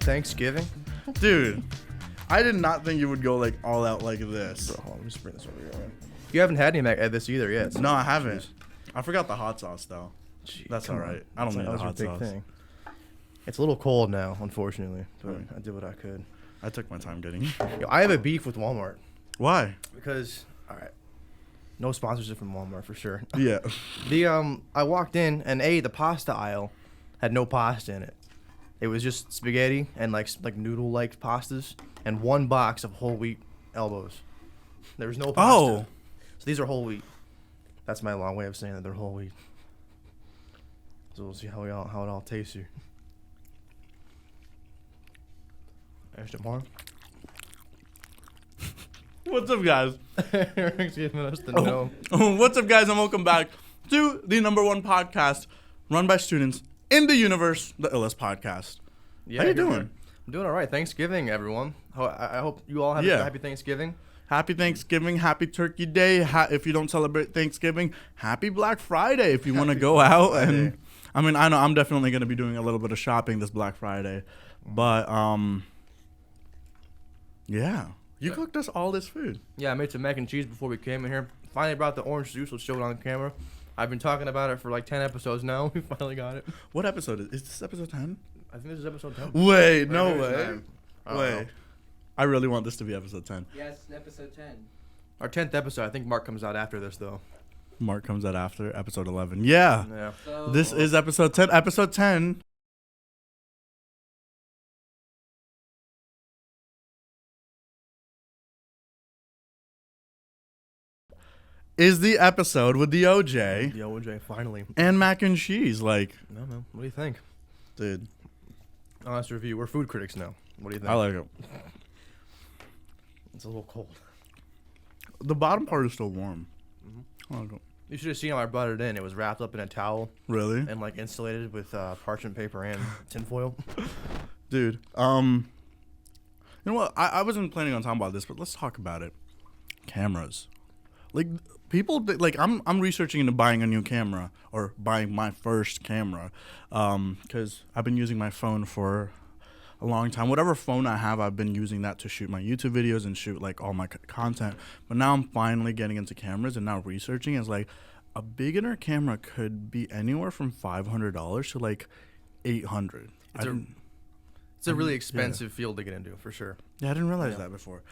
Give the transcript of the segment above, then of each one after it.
Thanksgiving? Dude, I did not think you would go like all out like this. Bro, hold on, let me just bring this over here, man. You haven't had any of this either yet. No, I haven't. I forgot the hot sauce though. Gee, That's all right. I don't need the hot sauce. Thing. It's a little cold now, unfortunately, but I did what I could. I took my time getting it. Yo, I have a beef with Walmart. Why? Because, all right, no sponsorship from Walmart for sure. Yeah. I walked in and the pasta aisle had no pasta in it. It was just spaghetti and like noodle-like pastas and one box of whole wheat elbows. There was no pasta. Oh. So these are whole wheat. That's my long way of saying that they're whole wheat. So we'll see how it all tastes here. There's more. What's up, guys? Eric's giving us the no. What's up, guys, and welcome back to the #1 podcast run by students in the universe, the illest podcast. Yeah, how you doing? I'm doing all right. Thanksgiving, everyone. I hope you all have a happy Thanksgiving. Happy Thanksgiving, happy Turkey Day. If you don't celebrate Thanksgiving, happy Black Friday if you want to go out. And I mean, I know I'm definitely going to be doing a little bit of shopping this Black Friday. But, yeah. You cooked us all this food. Yeah, I made some mac and cheese before we came in here. Finally brought the orange juice. Let's show it on camera. I've been talking about it for like 10 episodes now. We finally got it. What episode is this? Episode 10? I think this is episode 10. Wait, no way. Wait. I really want this to be episode 10. Yes, episode 10. Our 10th episode. I think Mark comes out after this, though. Mark comes out after episode 11. Yeah. So, This is episode 10. Episode 10. Is the episode with the OJ. The OJ, finally. And mac and cheese. Like, No, man. What do you think? dude, Honest review. We're food critics now. What do you think? I like it. It's a little cold. The bottom part is still warm. Mm-hmm. I like it. You should have seen how I brought it in. It was wrapped up in a towel Really? and like insulated with parchment paper and tinfoil. Dude, you know what? I wasn't planning on talking about this, but let's talk about it. Cameras. Like, people, like, I'm researching into buying a new camera or buying my first camera because I've been using my phone for a long time. Whatever phone I have, I've been using that to shoot my YouTube videos and shoot, like, all my content. But now I'm finally getting into cameras and now researching is, like, a beginner camera could be anywhere from $500 to, like, $800. It's a really expensive field to get into, for sure. Yeah, I didn't realize that before.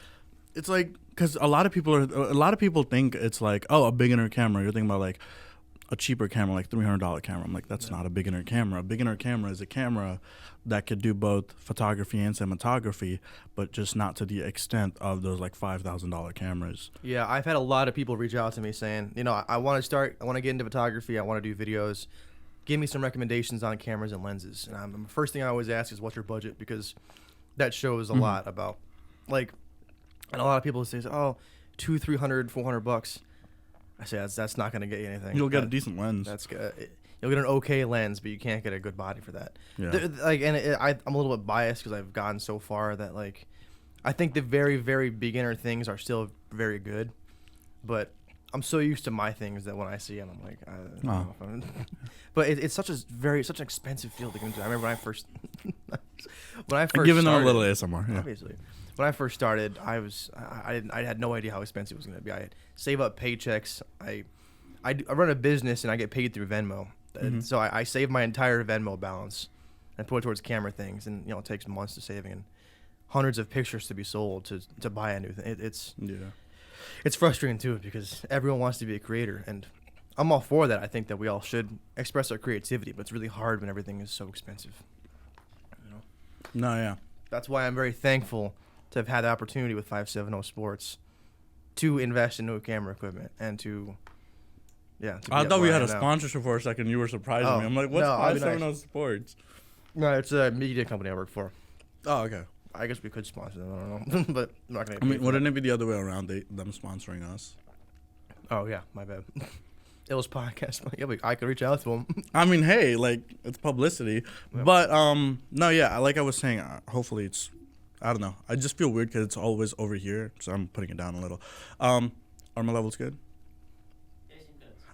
It's like, because a lot of people think it's like, oh, a beginner camera. You're thinking about like a cheaper camera, like $300 camera. I'm like, that's not a beginner camera. A beginner camera is a camera that could do both photography and cinematography, but just not to the extent of those like $5,000 cameras. Yeah, I've had a lot of people reach out to me saying, you know, I want to get into photography. I want to do videos. Give me some recommendations on cameras and lenses. And the first thing I always ask is, what's your budget? Because that shows a lot about, like, and a lot of people say, oh, $200, $300, $400. I say that's not going to get you anything. You'll get a decent lens. That's good. You'll get an okay lens, but you can't get a good body for that. Yeah. I'm a little bit biased because I've gotten so far that like, I think the very, very beginner things are still very good, but I'm so used to my things that when I see them, I'm like, I don't know if I'm but it's such an expensive field to get into. I remember when I first giving them a started, little ASMR. Yeah. obviously. When I first started, I had no idea how expensive it was going to be. I save up paychecks. I run a business and I get paid through Venmo. So I save my entire Venmo balance and put it towards camera things. And you know, it takes months to saving and hundreds of pictures to be sold to buy a new thing. It's frustrating too because everyone wants to be a creator, and I'm all for that. I think that we all should express our creativity, but it's really hard when everything is so expensive. You know? No, yeah. That's why I'm very thankful to have had the opportunity with 570 Sports to invest in new camera equipment and to I thought we had a sponsorship for a second. You were surprising me. I'm like, what's 570 Sports? No, it's a media company I work for. Oh, okay. I guess we could sponsor them. I don't know, but I'm not gonna. I mean, wouldn't it be the other way around? Them sponsoring us? Oh yeah, my bad. It was podcast. Yeah, I could reach out to them. I mean, hey, like, it's publicity. Yep. But no, yeah, like I was saying, hopefully it's, I don't know. I just feel weird because it's always over here, so I'm putting it down a little. Are my levels good?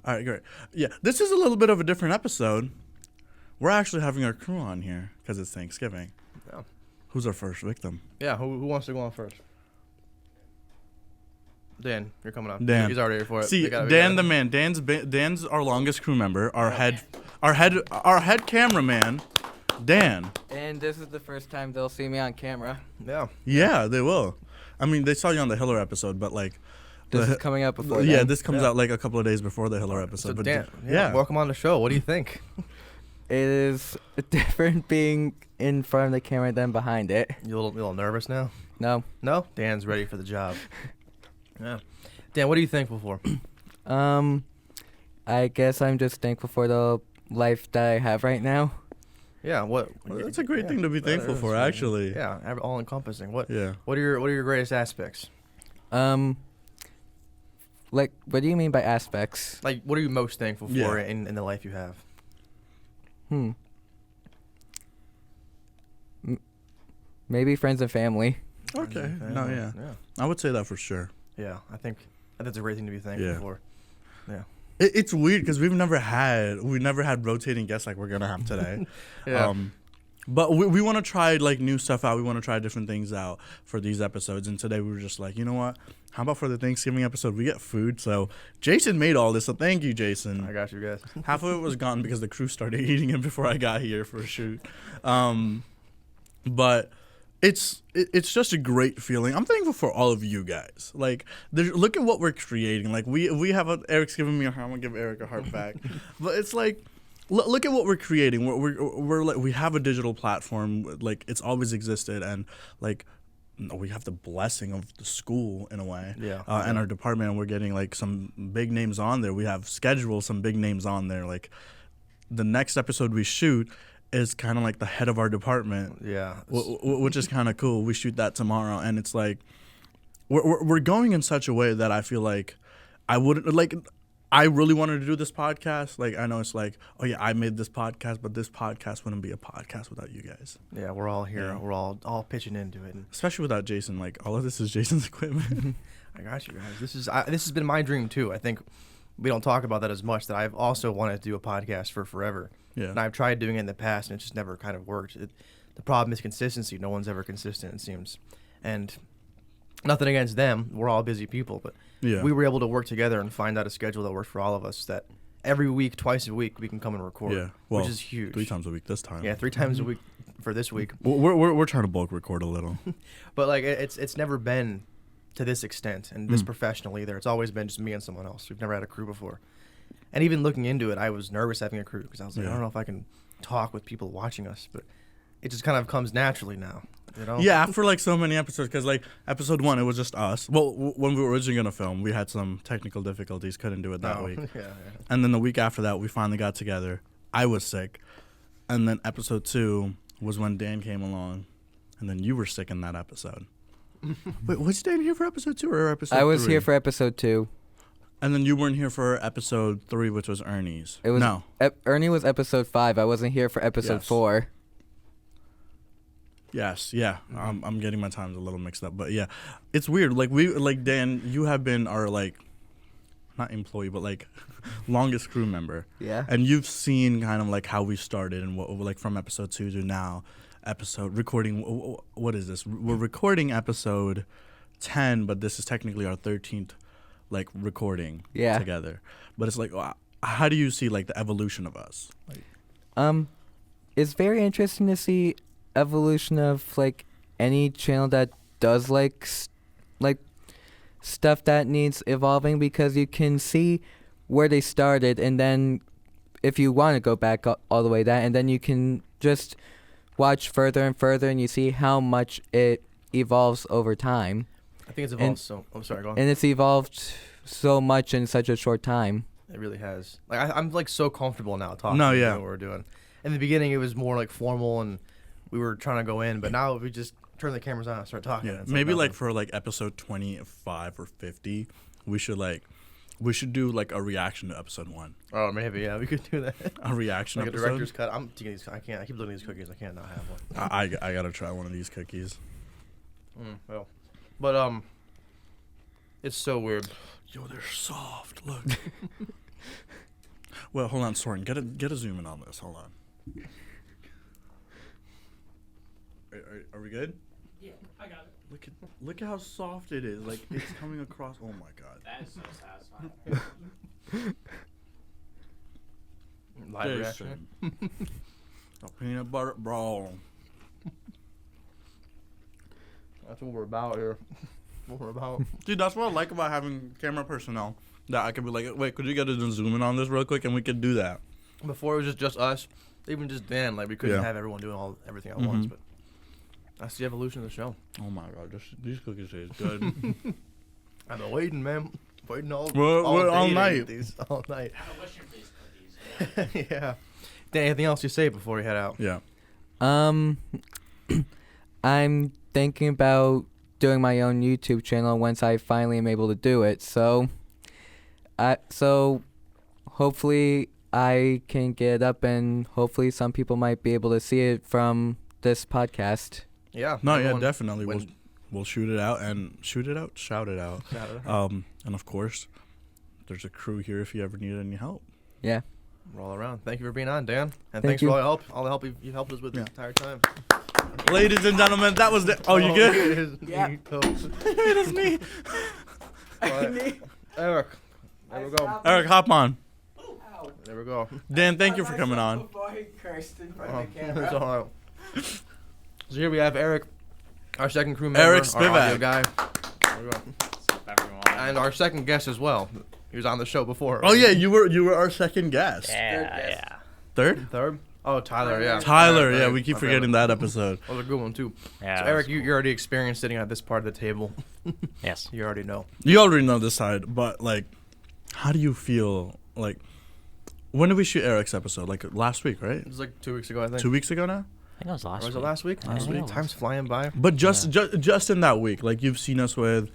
All right, great. Yeah, this is a little bit of a different episode. We're actually having our crew on here because it's Thanksgiving. Yeah. Who's our first victim? Yeah, who wants to go on first? Dan, you're coming on. Dan. He's already here for it. See, Dan the man. Dan's our longest crew member. Our head cameraman. Dan. And this is the first time they'll see me on camera. Yeah. Yeah, they will. I mean, they saw you on the Hiller episode, but like. This is coming out before. Yeah, then. this comes out like a couple of days before the Hiller episode. So but Dan, yeah. welcome on the show. What do you think? It is different being in front of the camera than behind it. You a little nervous now? No. No? Dan's ready for the job. Yeah. Dan, what are you thankful for? I guess I'm just thankful for the life that I have right now. Yeah, what? Well, that's a great thing to be thankful for, really, actually. Yeah, all encompassing. What? Yeah. What are your greatest aspects? Like, what do you mean by aspects? Like, what are you most thankful for in the life you have? Maybe friends and family. Okay. No, yeah. I would say that for sure. Yeah, I think that's a great thing to be thankful for. Yeah. It's weird because we never had rotating guests like we're gonna have today. Yeah. But we want to try like new stuff out. We want to try different things out for these episodes. And today we were just like, you know what? How about for the Thanksgiving episode we get food? So Jason made all this. So thank you, Jason. I got you guys. Half of it was gone because the crew started eating it before I got here for a shoot. But it's just a great feeling. I'm thankful for all of you guys. Like, look at what we're creating. Like we have Eric's giving me a heart. I'm gonna give Eric a heart back. But it's like. Look at what we're creating. We're like, we have a digital platform. Like, it's always existed, and like we have the blessing of the school in a way. Yeah. And our department, and we're getting like some big names on there. We have scheduled some big names on there. Like the next episode we shoot is kind of like the head of our department. Yeah. Which is kind of cool. We shoot that tomorrow, and it's like we're going in such a way that I feel like I wouldn't like. I really wanted to do this podcast. Like, I know it's like, oh yeah, I made this podcast, but this podcast wouldn't be a podcast without you guys. Yeah, we're all here. Yeah. We're all pitching into it. And especially without Jason. Like, all of this is Jason's equipment. I got you guys. This has been my dream too. I think we don't talk about that as much. That I've also wanted to do a podcast for forever. Yeah. And I've tried doing it in the past, and it just never kind of worked. The problem is consistency. No one's ever consistent, it seems. And nothing against them. We're all busy people, but we were able to work together and find out a schedule that worked for all of us, that every week, twice a week, we can come and record, which is huge. 3 times a week this time. Yeah, 3 times a week for this week. We're trying to bulk record a little. But like it's never been to this extent and this professional either. It's always been just me and someone else. We've never had a crew before. And even looking into it, I was nervous having a crew because I was like, I don't know if I can talk with people watching us, but it just kind of comes naturally now. You know? Yeah, after like so many episodes, because like episode 1, it was just us. Well, when we were originally gonna film, we had some technical difficulties, couldn't do it that week. Yeah. And then the week after that, we finally got together. I was sick, and then episode 2 was when Dan came along, and then you were sick in that episode. Wait, was Dan here for episode 2 or episode 3? I was here for episode 2. And then you weren't here for episode 3, which was Ernie's. It was no. Ernie was episode 5. I wasn't here for episode 4. Yes, yeah. I'm getting my times a little mixed up, but yeah, it's weird. Like Dan, you have been our like, not employee, but like longest crew member. Yeah. And you've seen kind of like how we started and what like from episode 2 to now, recording. What is this? We're recording episode 10, but this is technically our 13th like recording together. But it's like, how do you see like the evolution of us? Like, it's very interesting to see evolution of like any channel that does like stuff that needs evolving, because you can see where they started, and then if you want to go back all the way that, and then you can just watch further and further, and you see how much it evolves over time. I think it's evolved I'm sorry, go on. And it's evolved so much in such a short time. It really has. Like I'm like so comfortable now talking about what we're doing. In the beginning it was more like formal and we were trying to go in, but now we just turn the cameras on and start talking. Yeah, maybe like for like episode 25 or 50, we should do like a reaction to episode 1. Oh, maybe, yeah, we could do that. A reaction like episode? a director's cut. I'm taking these. I can't. I keep looking at these cookies. I can't not have one. I gotta try one of these cookies. Well, but it's so weird. Yo, they're soft. Look. Well, hold on, Soren. Get a zoom in on this. Hold on. Are we good? Yeah, I got it. Look at how soft it is. Like it's coming across. Oh my god. That is so satisfying. Live reaction. Jason. A peanut butter bro. That's what we're about here. What we're about. Dude, that's what I like about having camera personnel. That I could be like, wait, could you get a zoom in on this real quick, and we could do that. Before it was just us, even just Dan. Like we couldn't have everyone doing everything at once, but that's the evolution of the show. Oh my god, these cookies taste good. I've been waiting, man. Waiting all all night. All night. I have a wish for these cookies. Yeah. Dan, anything else you say before we head out? Yeah. I'm thinking about doing my own YouTube channel once I finally am able to do it. So hopefully I can get up, and hopefully some people might be able to see it from this podcast. Yeah. No, yeah, definitely. We'll shoot it out, shout it out. And of course, there's a crew here if you ever need any help. Yeah. We're all around. Thank you for being on, Dan. And Thank thanks you. for all the help you've helped us with the entire time. Ladies and gentlemen, that was the. Oh, you good? Yeah. It is me. Eric. There we go. Eric, hop on. There we go. Dan, thank you for coming on. It's all right. So here we have Eric, our second crew member, Eric our audio Spivak. guy. There we go. What's up, everyone? And our second guest as well. He was on the show before. Oh yeah, you were our second guest. Yeah. Third? Third? Oh, Tyler, yeah. Tyler, Right, yeah, right. we keep My forgetting bad. that episode. That was a good one, too. Yeah. So, Eric, you're already experienced sitting at this part of the table. Yes. You already know. You already know this side, but like, how do you feel? Like, when did we shoot Eric's episode? Like last week, right? It was like 2 weeks ago, I think. 2 weeks ago now. I think it was last Or was week. it last week? Last week. Time's flying by. But just in that week, like you've seen us with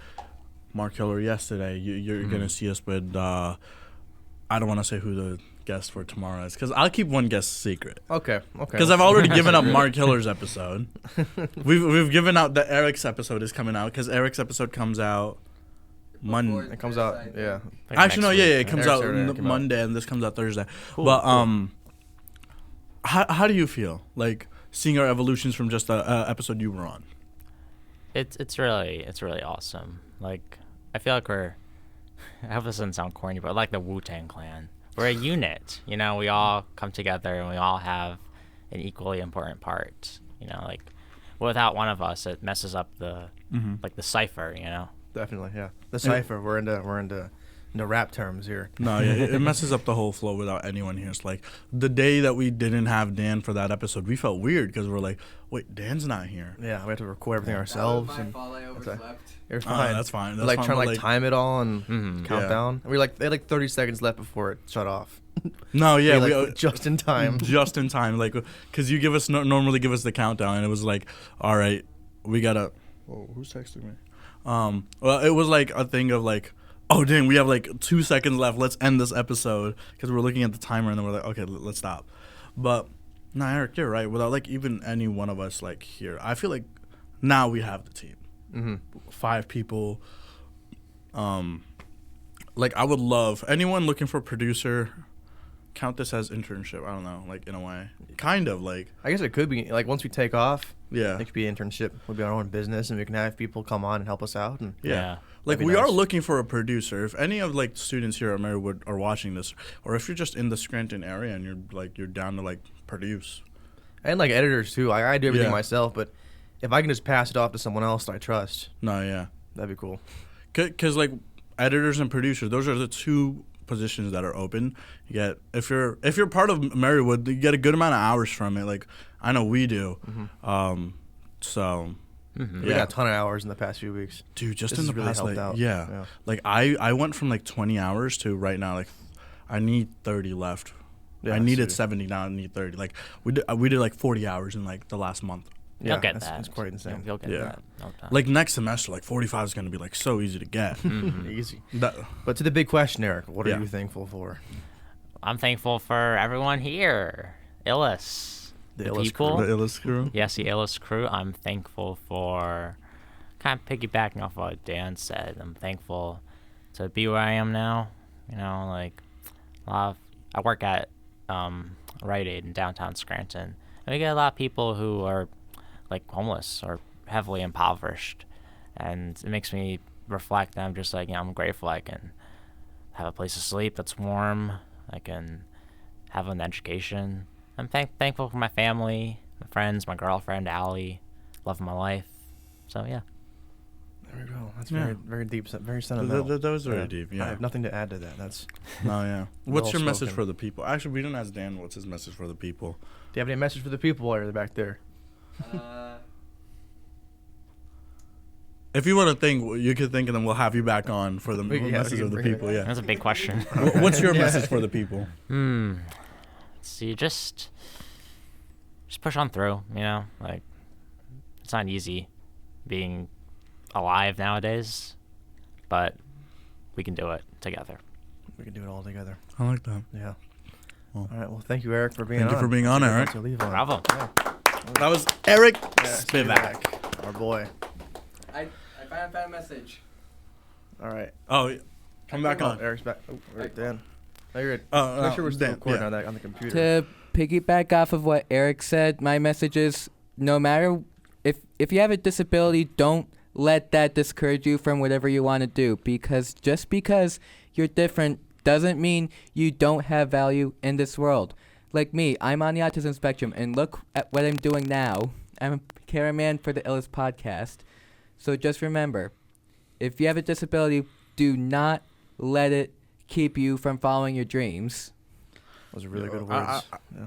Mark Hiller yesterday. You're gonna see us with. I don't want to say who the guest for tomorrow is, because I'll keep one guest secret. Okay. Because I've already given up Mark Hiller's episode. We've given out that Eric's episode is coming out, because Eric's episode comes out Monday. It comes out, yeah. Like Actually, no, next yeah, week. it comes Eric's out already came out. Monday, and this comes out Thursday. Cool, But cool. how do you feel like seeing our evolutions from just a episode you were on? It's really awesome. Like, I feel like we're. I hope this doesn't sound corny, but like the Wu-Tang Clan. We're a unit. You know, we all come together and we all have an equally important part. You know, like without one of us, it messes up the like the cipher. You know. Definitely, yeah. The cipher, we're into rap terms here. No, yeah, it messes up the whole flow without anyone here. It's like the day that we didn't have Dan for that episode, we felt weird because we're like, wait, Dan's not here. Yeah, we have to record everything ourselves. And I overslept. you're fine. That's fine. We're That's like fine, trying to but, like time it all and count Yeah. down. And they had like 30 seconds left before it shut off. No, yeah, Like, we just in time. just in time, like, because you normally give us the countdown, and it was like, all right, we gotta. Whoa, who's texting me? Well, it was like a thing of like, oh dang, we have like 2 seconds left. Let's end this episode, because we're looking at the timer, and then we're like, okay, let's stop. But no, Eric, you're right. Without like even any one of us like here, I feel like now we have the team. Mm-hmm. 5 people. Like I would love anyone looking for a producer. Count this as internship. I don't know, like in a way, kind of like. I guess it could be like once we take off, Yeah. it could be an internship. We'll be our own business, and we can have people come on and help us out. And Yeah. Like That'd be we are nice. looking for a producer. If any of like students here at Marywood are watching this, or if you're just in the Scranton area and you're down to like produce. and like editors too. I do everything Yeah. myself, but if I can just pass it off to someone else that I trust, No, yeah. that'd be cool. Cause like editors and producers, those are the 2 positions that are open. You get if you're part of Marywood, you get a good amount of hours from it. Like I know we do. So We got a ton of hours in the past few weeks. dude, just This in the has really past helped like out. yeah. Yeah. Like I went from like 20 hours to right now like I need 30 left. Yeah, I needed sweet. 70, now I need 30. Like we did like 40 hours in like the last month. Yeah, You'll get that's- that. It's quite insane. You'll get Yeah. that. No time. Like next semester, like 45 is gonna be like so easy to get. Easy. That, But to the big question, Eric, what are Yeah. you thankful for? I'm thankful for everyone here. Illis. The The Illis people. the Illis crew. Yes, the Illis crew. I'm thankful for, kind of piggybacking off what Dan said, I'm thankful to be where I am now. You know, like, I work at Rite Aid in downtown Scranton. And we get a lot of people who are like homeless or heavily impoverished, and it makes me reflect that I'm just like, I'm grateful I can have a place to sleep that's warm. I can have an education. I'm thankful for my family, my friends, my girlfriend, Allie, love of my life. So, yeah. There we go. That's very, very deep, very sentimental. That was very deep, yeah. I have nothing to add to that. That's No, yeah. What's your message spoken. for the people? Actually, we didn't ask Dan what's his message for the people. Do you have any message for the people while you're back there? If you want to think, you could think, and then we'll have you back on for the Yeah, message we of the can bring it people. back. Yeah. That's a big question. What's your message for the people? Let's see, just push on through, like, it's not easy being alive nowadays, but we can do it together. We can do it all together. I like that. Yeah. Well, All right. Well, thank you, Eric, for being on. Thank you for being on, Eric. To leave on. Bravo. Yeah. That was Eric Spivak, our boy. I found a message. All right. Oh, yeah. Come back on. Eric's back. Oh, right, Dan. No, you're good. Oh, Make sure we're still Dan, recording yeah. on the computer. To piggyback off of what Eric said, my message is no matter if you have a disability, don't let that discourage you from whatever you want to do, because just because you're different doesn't mean you don't have value in this world. Like me, I'm on the autism spectrum, and look at what I'm doing now. I'm a cameraman for the Illis podcast. So just remember, if you have a disability, do not let it keep you from following your dreams. Those are really good words.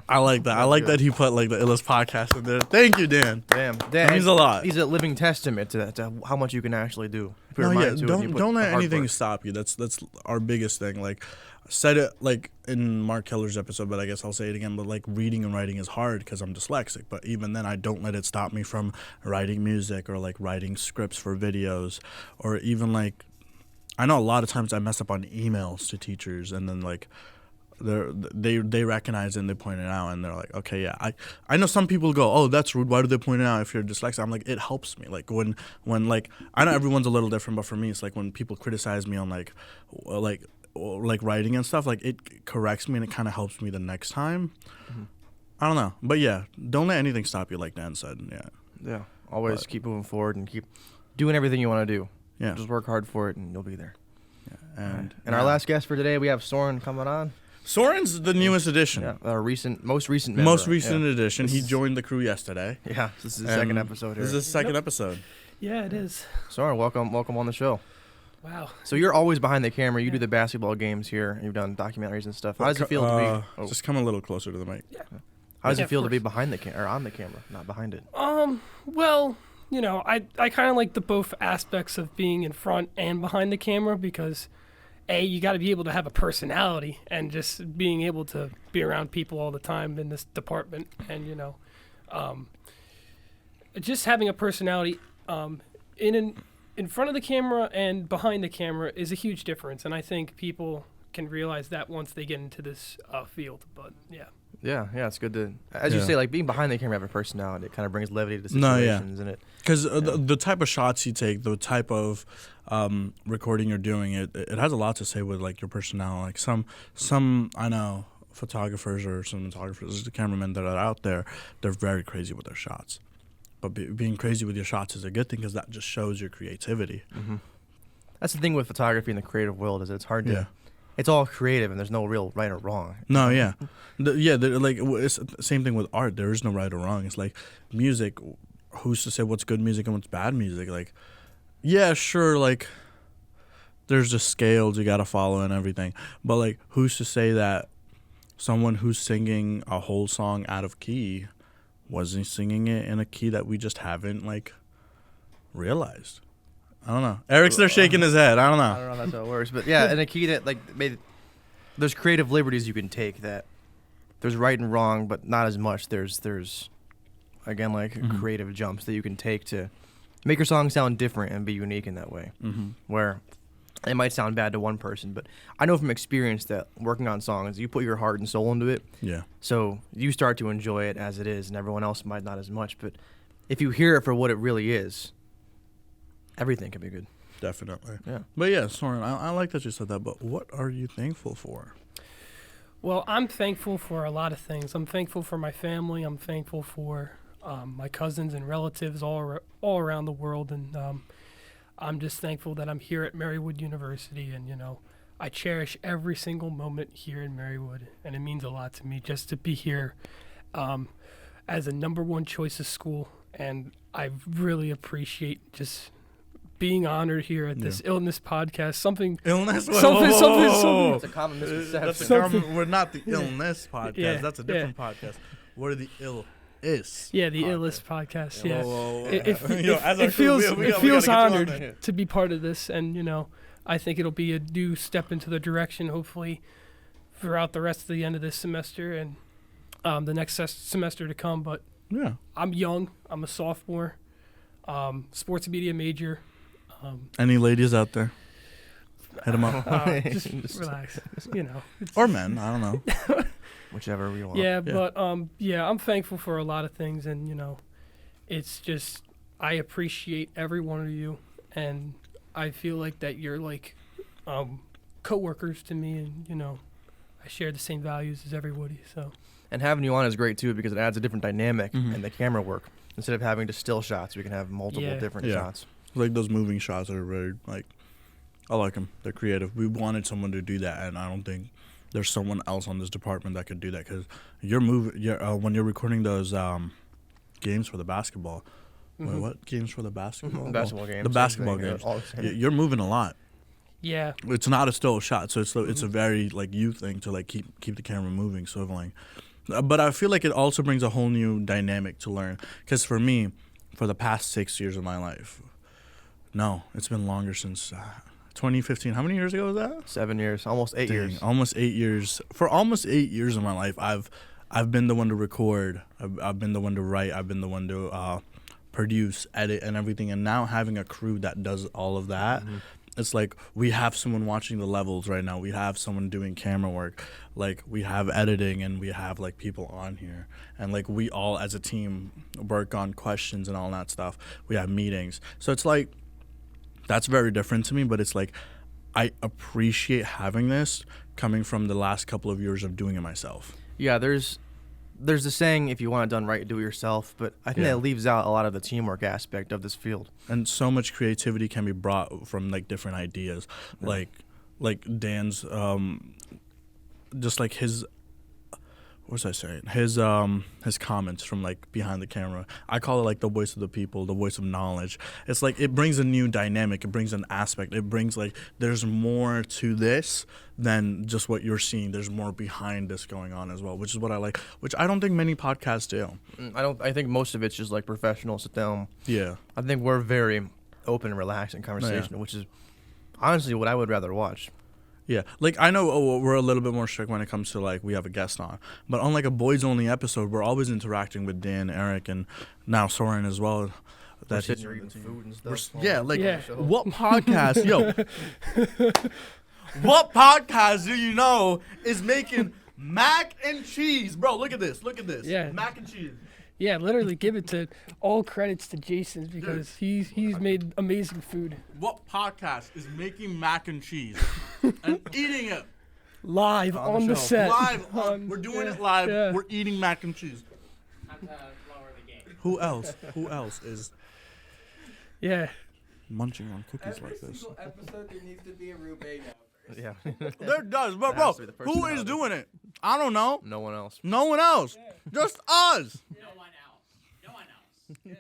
I like that. I like that he put like the Illis podcast in there. Thank you, Dan. Damn. Dan, That means a lot. He's a living testament to how much you can actually do. Put your No, yeah, mind to it and you put don't the let hard anything work. stop you. That's our biggest thing. Like, said it like in Mark Keller's episode, but I guess I'll say it again. But like, reading and writing is hard because I'm dyslexic. But even then, I don't let it stop me from writing music or like writing scripts for videos, or even like, I know a lot of times I mess up on emails to teachers, and then like, they recognize it and they point it out, and they're like, okay, yeah, I know some people go, oh, that's rude, why do they point it out if you're dyslexic? I'm like, it helps me. Like when like, I know everyone's a little different, but for me it's like when people criticize me on like writing and stuff, like it corrects me and it kind of helps me the next time. I don't know, but yeah, don't let anything stop you, like Dan said. Yeah. Always But- keep moving forward and keep doing everything you want to do. Yeah. Just work hard for it and you'll be there. And Our last guest for today, we have Soren coming on. Soren's the newest addition. Yeah. Our most recent member. Most recent Yeah. addition. He joined the crew yesterday. Yeah. This is the And second episode here. This is the second episode. Yeah, it is. Soren, welcome on the show. Wow. So you're always behind the camera. You do the basketball games here. You've done documentaries and stuff. How does it feel to be? Just come a little closer to the mic. How does Yeah, it feel of to be course. behind the camera or on the camera, not behind it? Well, I kind of like the both aspects of being in front and behind the camera because, you got to be able to have a personality and just being able to be around people all the time in this department, and just having a personality in front of the camera and behind the camera is a huge difference, and I think people can realize that once they get into this field. But yeah. Yeah, it's good to, as you Yeah. say, like being behind the camera, have a personality. It kind of brings levity to No, yeah. situations, and it. Because the type of shots you take, the type of recording you're doing, it has a lot to say with like your personality. Like some I know photographers or cinematographers, the cameramen that are out there, they're very crazy with their shots. But being crazy with your shots is a good thing because that just shows your creativity. Mm-hmm. That's the thing with photography in the creative world is that it's hard to. Yeah. It's all creative, and there's no real right or wrong. No, yeah, it's the same thing with art. There is no right or wrong. It's like music. Who's to say what's good music and what's bad music? Like, yeah, sure, like there's just scales you gotta follow and everything. But like, who's to say that someone who's singing a whole song out of key wasn't singing it in a key that we just haven't like realized? I don't know. Eric's there shaking his head. I don't I know. don't know if that's how it works, but yeah, and a key that there's creative liberties you can take that there's right and wrong, but not as much. There's again like creative jumps that you can take to make your song sound different and be unique in that way. Mm-hmm. Where it might sound bad to one person, but I know from experience that working on songs, you put your heart and soul into it. Yeah. So you start to enjoy it as it is, and everyone else might not as much. But if you hear it for what it really is, everything can be good. Definitely. Yeah. But yeah, Soren, I like that you said that, but what are you thankful for? Well, I'm thankful for a lot of things. I'm thankful for my family. I'm thankful for my cousins and relatives all around the world, and I'm just thankful that I'm here at Marywood University, and I cherish every single moment here in Marywood, and it means a lot to me just to be here as a number one choice of school, and I really appreciate just being honored here at this illness podcast. Illness? Something. It's a common misconception. That's a common, we're not the illness podcast. Yeah, That's a different podcast. We're the ill-is. Yeah, the podcast. illest podcast. Yeah. Whoa. It feels honored to be part of this, and I think it'll be a new step into the direction, hopefully, throughout the rest of the end of this semester and the next semester to come. But Yeah. I'm young. I'm a sophomore, sports media major. Any ladies out there? Hit them up. Just relax, Or men. I don't know. Whichever we want. Yeah, but I'm thankful for a lot of things, and it's just I appreciate every one of you, and I feel like that you're like coworkers to me, and I share the same values as everybody. So. And having you on is great too because it adds a different dynamic Mhm. in the camera work. Instead of having just still shots, we can have multiple different Yeah. shots. Like those moving shots are very, I like them. They're creative. We wanted someone to do that, and I don't think there's someone else on this department that could do that because when you're recording those games for the basketball. Wait, what games for the basketball? Basketball games. The basketball games. You're moving a lot. Yeah. It's not a still shot, so it's a very you thing to keep the camera moving. So but I feel like it also brings a whole new dynamic to learn. Because for me, for the past 6 years of my life, no, it's been longer since 2015. How many years ago was that? 7 years, almost 8 years. Almost 8 years. For almost 8 years of my life, I've been the one to record. I've been the one to write. I've been the one to produce, edit, and everything. And now having a crew that does all of that. Mm-hmm. It's like we have someone watching the levels right now. We have someone doing camera work. We have editing, and we have people on here. And we all as a team work on questions and all that stuff. We have meetings. So it's that's very different to me, but it's I appreciate having this coming from the last couple of years of doing it myself. Yeah, there's the saying, if you want it done right, do it yourself. But I think that leaves out a lot of the teamwork aspect of this field. And so much creativity can be brought from different ideas. Yeah. Like Dan's just his what was I saying? His comments from behind the camera. I call it the voice of the people, the voice of knowledge. It's it brings a new dynamic. It brings an aspect. It brings there's more to this than just what you're seeing. There's more behind this going on as well, which is what I like. Which I don't think many podcasts do. I think most of it's just professional sit down. Yeah. I think we're very open and relaxed in conversation, which is honestly what I would rather watch. Yeah, I know we're a little bit more strict when it comes to we have a guest on, but on a boys only episode, we're always interacting with Dan, Eric, and now Soren as well. We're sitting here eating food and stuff. What podcast, what podcast do you know is making mac and cheese, bro? Look at this. Yeah, mac and cheese. Yeah, literally give it to all credits to Jason because he's made amazing food. What podcast is making mac and cheese and eating it live on the set? We're doing it live. Yeah. We're eating mac and cheese. Time to lower the game. Who else is munching on cookies like this? Every single episode there needs to be a Rubane now. Yeah. There does, but bro, who is doing it? I don't know. No one else. Yeah. Just us. No one else. We got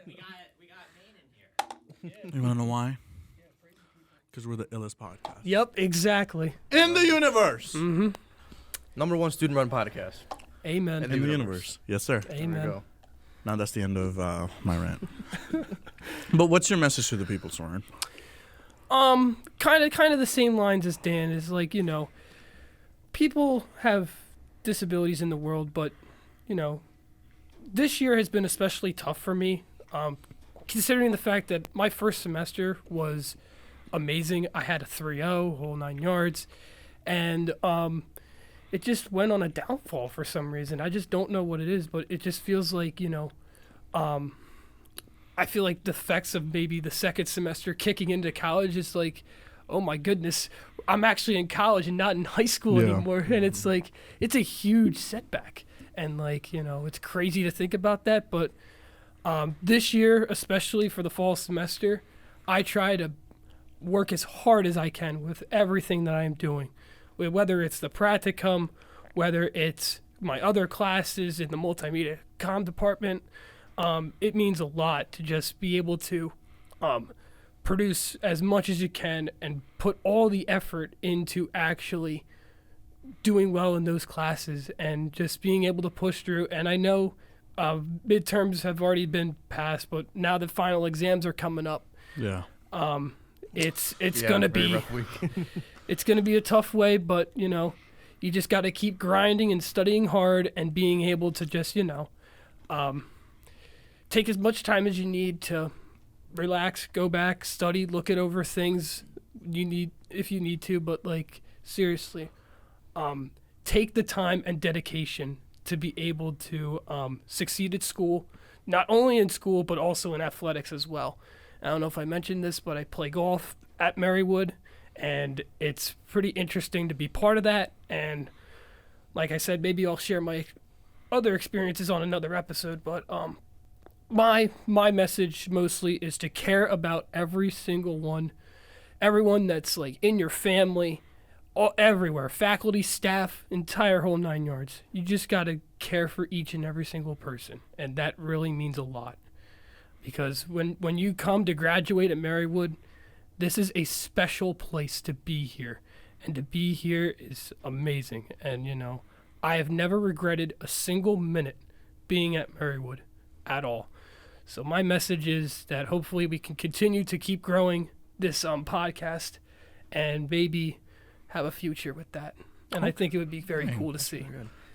Maine in here. You wanna know why? Because we're the illest podcast Yep, exactly. in the universe. Mm-hmm. Number one student-run podcast. Amen. In the universe. Yes, sir. There we Amen. go. Now that's the end of my rant. But what's your message to the people, Soren? Kind of the same lines as Dan is people have disabilities in the world, but this year has been especially tough for me, considering the fact that my first semester was amazing. I had a 3.0, whole 9 yards, and it just went on a downfall for some reason. I just don't know what it is, but it just feels I feel like the effects of maybe the second semester kicking into college is oh my goodness, I'm actually in college and not in high school anymore. And it's it's a huge setback. And it's crazy to think about that. But This year, especially for the fall semester, I try to work as hard as I can with everything that I am doing, whether it's the practicum, whether it's my other classes in the multimedia comm department. It means a lot to just be able to produce as much as you can and put all the effort into actually doing well in those classes and just being able to push through. And I know midterms have already been passed, but now the final exams are coming up. Yeah. It's Yeah, gonna very be rough week. it's gonna be a tough way, but you just got to keep grinding and studying hard and being able to just take as much time as you need to relax, go back, study, look it over things you need if you need to, but like seriously, take the time and dedication to be able to succeed at school, not only in school but also in athletics as well. I don't know if I mentioned this, but I play golf at Marywood, and it's pretty interesting to be part of that. And like I said, maybe I'll share my other experiences on another episode, but my message mostly is to care about every single one, everyone that's like in your family, everywhere, faculty, staff, entire whole 9 yards. You just got to care for each and every single person, and that really means a lot. Because when you come to graduate at Marywood, this is a special place to be here. And to be here is amazing. And, I have never regretted a single minute being at Marywood at all. So my message is that hopefully we can continue to keep growing this podcast and maybe have a future with that. And I think it would be very cool to see.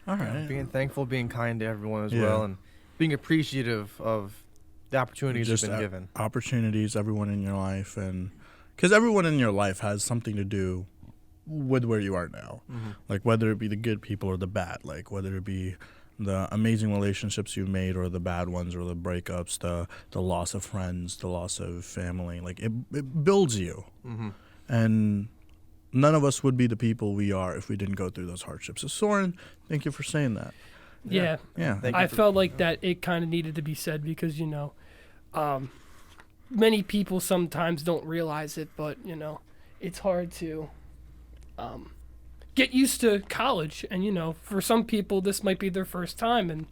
All right. Being thankful, being kind to everyone as Yeah. well, and being appreciative of the opportunities Just you've been given. opportunities, everyone in your life, and because everyone in your life has something to do with where you are now. Mm-hmm. Like whether it be the good people or the bad, like whether it be the amazing relationships you've made or the bad ones or the breakups, the loss of friends, the loss of family. Like it builds you. Mm-hmm. And none of us would be the people we are if we didn't go through those hardships. So Soren, thank you for saying that. Yeah. Yeah. Thank I you for- felt like that it kind of needed to be said because, many people sometimes don't realize it, but, it's hard to get used to college. And, for some people, this might be their first time. And,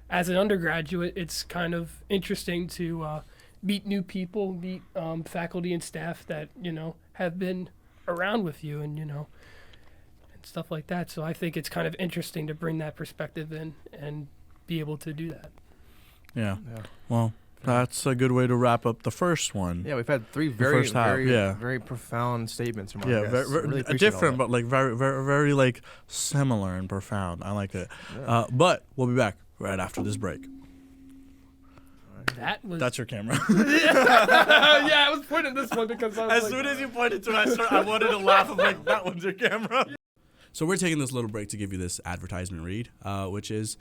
as an undergraduate, it's kind of interesting to meet new people, meet faculty and staff that, have been around with you and, and stuff like that. So I think it's kind of interesting to bring that perspective in and be able to do that. Yeah. Yeah. Well, that's a good way to wrap up the first one. Yeah, we've had three very, first half, very, yeah. very profound statements from our Yeah, guests. very, Really appreciate all different, that. but like very, very, very like similar and profound. I like it. Yeah. But we'll be back right after this break. That was That's your camera. yeah, I was pointing this one because I was As like, soon as you pointed to it, I wanted to laugh. I'm like, that one's your camera. So we're taking this little break to give you this advertisement read, which is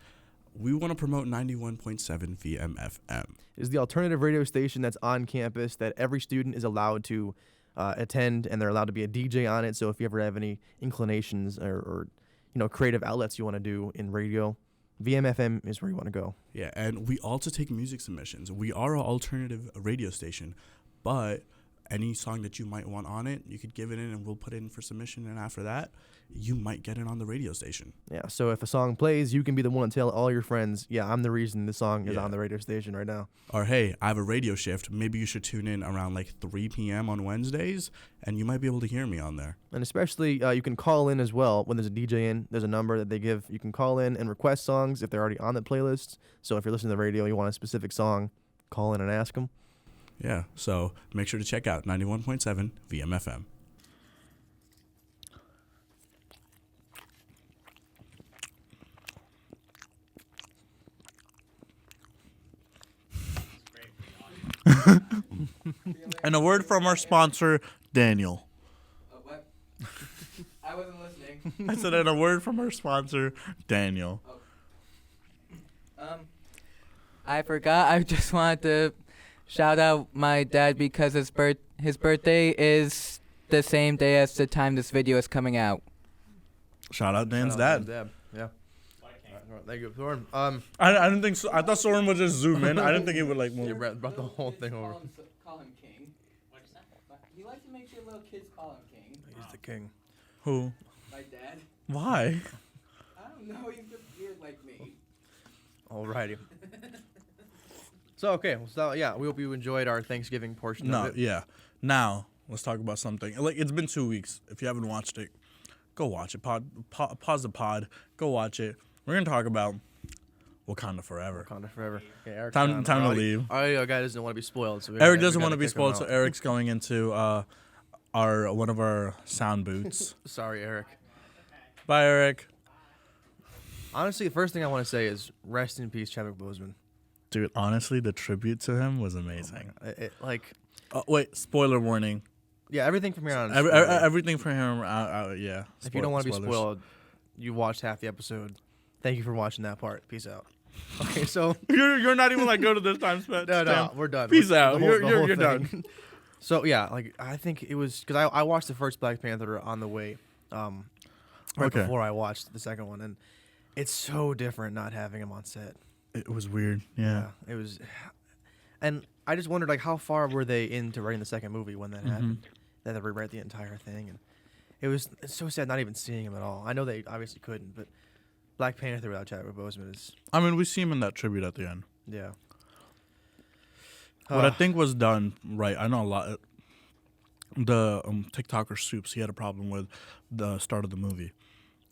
we want to promote 91.7 VMFM. Is the alternative radio station that's on campus that every student is allowed to attend, and they're allowed to be a DJ on it. So if you ever have any inclinations or creative outlets you want to do in radio, VMFM is where you want to go. Yeah, and we also take music submissions. We are an alternative radio station, but any song that you might want on it, you could give it in and we'll put it in for submission. And after that, you might get it on the radio station. Yeah, so if a song plays, you can be the one to tell all your friends, yeah, I'm the reason the song is Yeah. on the radio station right now. Or, hey, I have a radio shift. Maybe you should tune in around like 3 p.m. on Wednesdays, and you might be able to hear me on there. And especially, you can call in as well. When there's a DJ in, there's a number that they give. You can call in and request songs if they're already on the playlist. So if you're listening to the radio, you want a specific song, call in and ask them. Yeah, so make sure to check out 91.7 VMFM. And a word from our sponsor, Daniel. What? I wasn't listening. I said, and a word from our sponsor, Daniel. I forgot. I just wanted to shout out my dad because his birthday is the same day as the time this video is coming out. Shout out Dan's Shout out dad. Yeah. All right, thank you, Soren. I didn't think so. I thought Soren would just zoom in. I didn't think he would like You move. brought the whole thing over. Call him king. He likes to make sure little kids call him king. He's the king. Who? My dad. Why? I don't know. He's just weird like me. Alrighty. So okay, so yeah, we hope you enjoyed our Thanksgiving portion No, of it. yeah. Now let's talk about something. Like it's been 2 weeks. If you haven't watched it, go watch it. Pause the pod. Go watch it. We're gonna talk about Wakanda Forever. Wakanda Forever. Okay, Eric's Time gone. to Our leave. audio guy doesn't want to be spoiled. So Eric doesn't want to be spoiled, so Eric's going into one of our sound booths. Sorry, Eric. Bye, Eric. Honestly, the first thing I want to say is rest in peace, Chadwick Boseman. Dude, honestly, the tribute to him was amazing. Like, Wait, spoiler warning. yeah, everything from here on. is Every, spoiler. everything for him, yeah. If you don't want to be Spoilers. spoiled, you watched half the episode. Thank you for watching that part. Peace out. Okay, so You're not even like go to this time spent. no, we're done. Peace We're- out. the whole- the whole You're thing. done. So yeah, like I think it was because I watched the first Black Panther on the way, right Okay. before I watched the second one, and it's so different not having him on set. It was weird. Yeah. It was, and I just wondered like how far were they into writing the second movie when that happened? They had to rewrite the entire thing, and it's so sad not even seeing him at all. I know they obviously couldn't, but Black Panther without Chadwick Boseman is I mean, we see him in that tribute at the end. yeah. What I think was done right, I know a lot. The TikToker Soups, he had a problem with the start of the movie,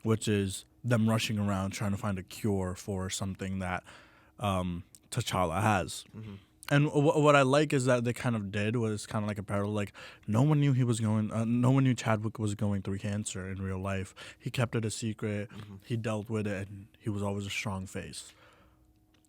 which is them rushing around trying to find a cure for something that T'Challa has. And what I like is that they kind of did was kind of like a parallel. Like no one knew no one knew Chadwick was going through cancer in real life. He kept it a secret. He dealt with it, and he was always a strong face.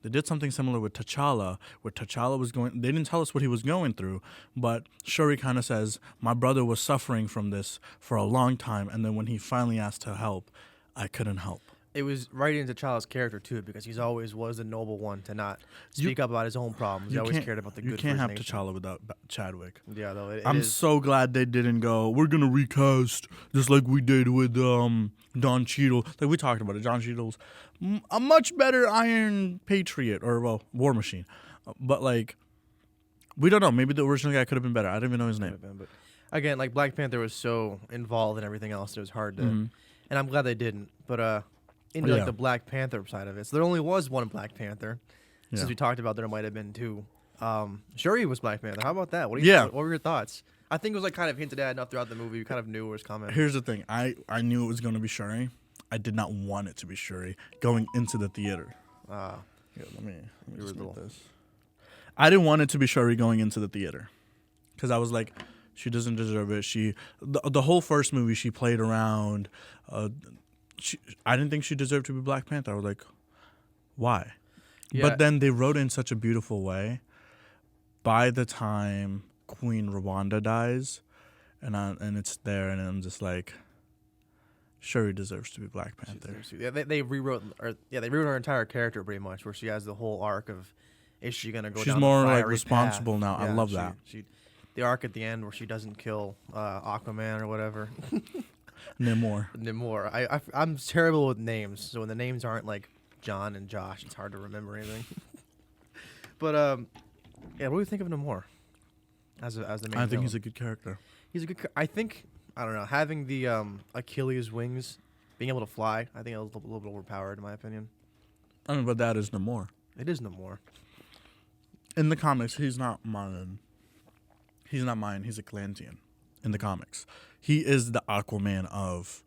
They did something similar with T'Challa, where T'Challa was going. They didn't tell us what he was going through, but Shuri kind of says, "My brother was suffering from this for a long time, and then when he finally asked to help, I couldn't help." It was right into T'Challa's character too, because he's always was the noble one to not speak up about his own problems. He always cared about the good. You can't for have his nation. T'Challa without Chadwick. Yeah, though it I'm is- so glad they didn't go, we're going to recast just like we did with Don Cheadle. Like we talked about it. Don Cheadle's a much better Iron Patriot or, well, War Machine. But, like, we don't know. Maybe the original guy could have been better. I don't even know his name. But again, like Black Panther was so involved in everything else, it was hard to. Mhm. And I'm glad they didn't. But into Yeah. like the Black Panther side of it, so there only was one Black Panther. Yeah. Since we talked about there might have been two. Shuri was Black Panther. How about that? What do you? Yeah. What were your thoughts? I think it was like kind of hinted at enough throughout the movie. You kind of knew it was coming. Here's the thing. I knew it was going to be Shuri. I did not want it to be Shuri going into the theater. Here, let me You were just little- make this. I didn't want it to be Shuri going into the theater because I was like, she doesn't deserve it. The whole first movie she played around. I didn't think she deserved to be Black Panther. I was like, why? Yeah. But then they wrote it in such a beautiful way. By the time Queen Rwanda dies, and it's there, and I'm just like, Shuri deserves to be Black Panther. Yeah, they rewrote her entire character pretty much, where she has the whole arc of, is she gonna go? She's down more the like fiery responsible path? now. I Yeah, love that. The arc at the end where she doesn't kill Aquaman or whatever. Namor. I'm terrible with names, so when the names aren't like John and Josh, it's hard to remember anything. But yeah, what do you think of Namor as the main? I think villain? he's a good character. He's a good. I think I don't know, having the Achilles wings, being able to fly. I think it was a little bit overpowered in my opinion. I mean, but that is Namor. It is Namor. In the comics, he's not mine. He's not mine. He's Atlantean. In the comics, he is the Aquaman of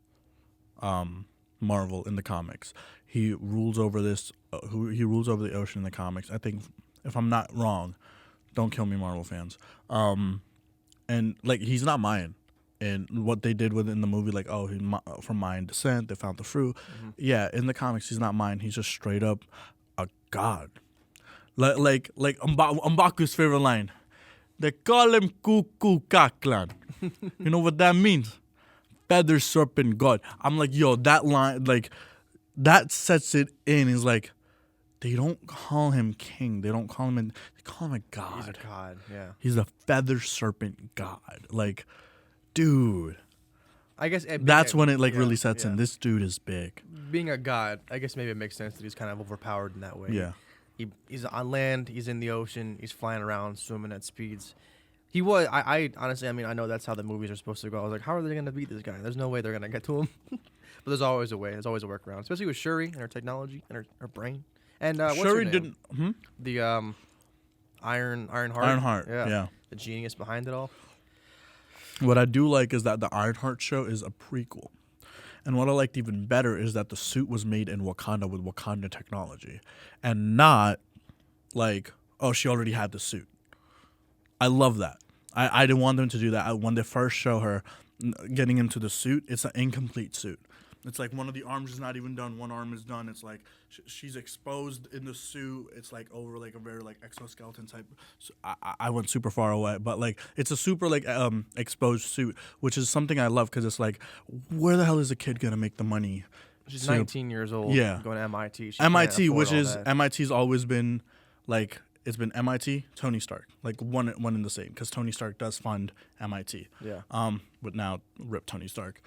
Marvel. In the comics, he rules over this. He rules over the ocean in the comics. I think, if I'm not wrong, don't kill me, Marvel fans. And like he's not Mayan. And what they did within the movie, like, oh, he's from Mayan descent, they found the fruit. Yeah, in the comics, he's not Mayan. He's just straight up a god. Like M'Baku's favorite line. They call him Cuckoo Kaklan. You know what that means? Feather serpent god. I'm like, yo, that line, like, that sets it in. He's like, they don't call him king. They don't call him, they call him a god. He's a god. Yeah. He's a feather serpent god. Like, dude, I guess That's when it really sets in. This dude is big. Being a god, I guess maybe it makes sense that he's kind of overpowered in that way. Yeah. He's on land. He's in the ocean. He's flying around, swimming at speeds. He was. I honestly, I mean, I know that's how the movies are supposed to go. I was like, how are they gonna beat this guy? There's no way they're gonna get to him. But there's always a way. There's always a workaround, especially with Shuri and her technology and her brain. And what's Shuri her name? didn't. The Ironheart. Ironheart. Yeah. The genius behind it all. What I do like is that the Ironheart show is a prequel. And what I liked even better is that the suit was made in Wakanda with Wakanda technology. And not like, oh, she already had the suit. I love that. I didn't want them to do that. When they first show her getting into the suit, it's an incomplete suit. It's like one of the arms is not even done. One arm is done. It's like she's exposed in the suit. It's like over like a very like exoskeleton type. So I went super far away, but like it's a super like exposed suit, which is something I love because it's like, where the hell is a kid gonna make the money? She's 19 years old. Yeah, going to MIT. MIT, which is MIT's always been like. It's been MIT, Tony Stark, like one in the same, because Tony Stark does fund MIT. Yeah. But now rip Tony Stark.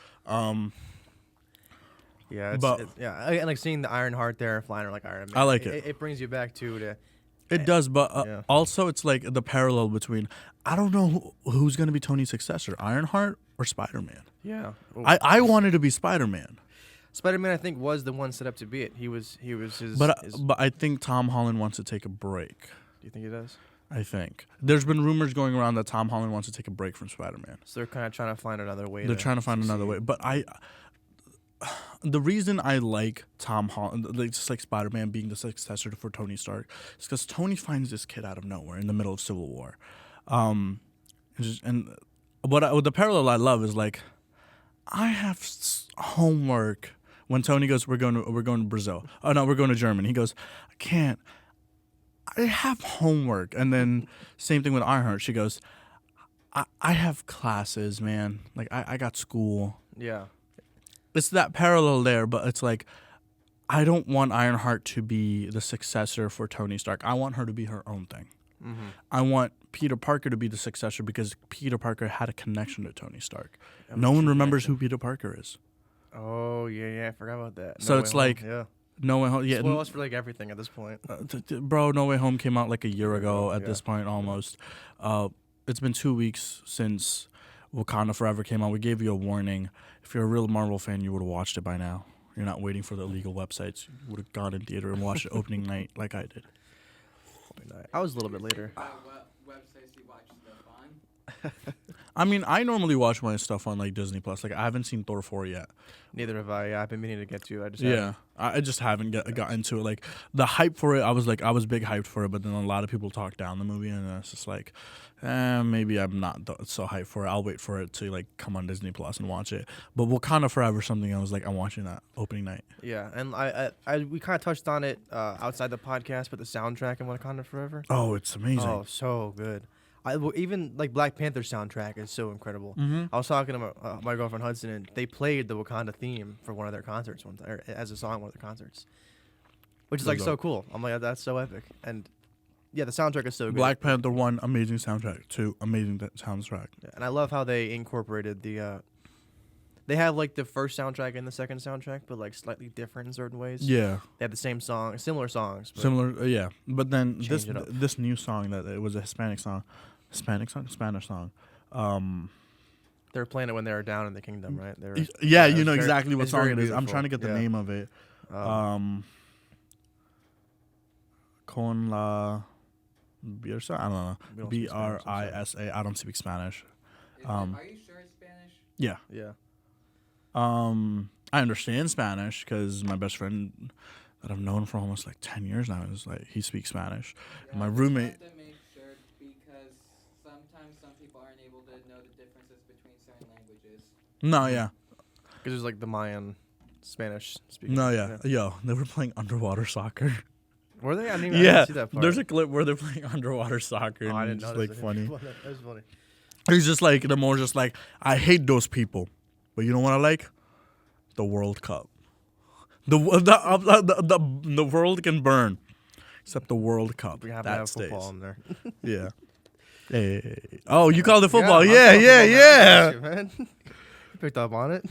Yeah, and like seeing the Ironheart there flying like Iron Man. I like it. It brings you back to. It does, but also it's like the parallel between. I don't know who's gonna be Tony's successor, Ironheart or Spider-Man. Yeah. I wanted to be Spider-Man. Spider-Man, I think, was the one set up to be it. He was his. But I think Tom Holland wants to take a break. Do you think he does? I think there's been rumors going around that Tom Holland wants to take a break from Spider-Man. So they're kind of trying to find another way. They're trying to find another way, but the reason I like Tom Holland, like just like Spider-Man being the successor for Tony Stark, is because Tony finds this kid out of nowhere in the middle of Civil War, and what the parallel I love is like, I have homework. When Tony goes, we're going to Brazil. Oh no, we're going to Germany. He goes, I can't. I have homework. And then same thing with Ironheart. She goes, I have classes, man. Like I got school. Yeah. It's that parallel there, but it's like, I don't want Ironheart to be the successor for Tony Stark. I want her to be her own thing. Mm-hmm. I want Peter Parker to be the successor because Peter Parker had a connection to Tony Stark. No one remembers who Peter Parker is. Oh yeah, I forgot about that. So it's like, No Way Home. Yeah, spoil us for like everything at this point. Bro, No Way Home came out like a year ago at this point almost. It's been 2 weeks since Wakanda Forever came out. We gave you a warning. If you're a real Marvel fan, you would have watched it by now. You're not waiting for the illegal websites. You would have gone in theater and watched it opening night like I did. I was a little bit later. What websites do you watch stuff on? I mean, I normally watch my stuff on like Disney Plus. Like I haven't seen Thor 4 yet. Neither have I. Yeah, I've been meaning to get to. I just haven't got into it. Like the hype for it, I was big hyped for it, but then a lot of people talked down the movie, and it's just like, maybe I'm not so hyped for it. I'll wait for it to like come on Disney Plus and watch it. But Wakanda Forever, something I was like, I'm watching that opening night. Yeah, and we kind of touched on it outside the podcast, but the soundtrack in Wakanda Forever. Oh, it's amazing. Oh, so good. Even like Black Panther soundtrack is so incredible. Mm-hmm. I was talking to my girlfriend Hudson, and they played the Wakanda theme for one of their concerts one time, or as a song at one of their concerts, which is like so cool. I'm like, that's so epic, and yeah, the soundtrack is so good. Black Panther 1, amazing soundtrack. 2, amazing soundtrack. Yeah, and I love how they incorporated the. They have like the first soundtrack and the second soundtrack, but like slightly different in certain ways. Yeah, they have the same song, similar songs. Similar, yeah. But then this new song that it was a Spanish song. They were playing it when they were down in the kingdom, right? You know exactly what song it is. I'm trying to get the name of it. Con la Birsa? I don't know. Brisa. I don't speak Spanish. Are you sure it's Spanish? Yeah. Yeah. I understand Spanish because my best friend that I've known for almost like 10 years now is like, he speaks Spanish. Yeah, my roommate. Because sometimes some people aren't able to know the differences between certain languages. No, yeah. Because there's like the Mayan Spanish speaking. No, yeah. Yo, they were playing underwater soccer. Were they? I didn't see that part. There's a clip where they're playing underwater soccer, and I didn't it's know like funny. That was funny. He's just like, the more just like, I hate those people, but you know what I like? The World Cup. The world can burn, except the World Cup. We have that to have stays. football in there. Yeah. Hey. Oh, you called it football? Yeah. Man. picked up on it.